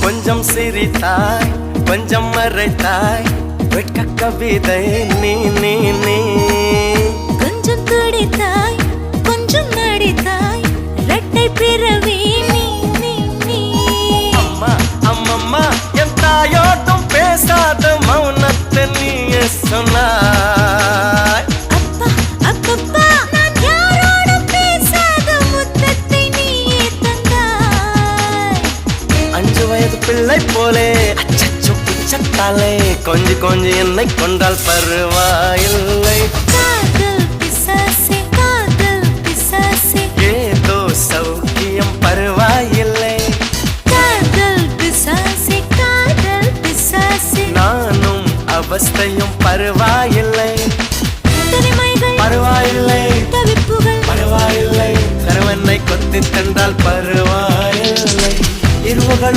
கொஞ்சம் சிரித்தாய் கொஞ்சம் மறைத்தாய் வெட்க கவிதை நீ நீ நீ கொஞ்சம் துடித்தாய் கொஞ்சம் நடித்தாய் இரட்டை பிறவி நீ நீ நீ அம்மா அம்மம்மா என் தாயோட்டும் பேசாத மௌனத்தை நீயே சொன்னாய் அப்பா அப்பப்பா நான் யாரோடும் பேசாத முத்தத்தை நீயே தந்தாய் 5 வயது பிள்ளை போலே அச்சச்சோ பிச்சத்தாலே கொஞ்சி கொஞ்சி என்னை கொண்டால் பருவாயில்லை காதல் பிசாசே ஏதோ சௌக்கியம் பருவாயில்லை காதல் பிசாசே நானும் அவஸ்தையும் பருவாயில்லை தனிமைகள் பருவாயில்லை தவிப்புகள் பருவாயில்லை கருவனை கொத்தி தந்தால் பருவாயில்லை இருவகளும்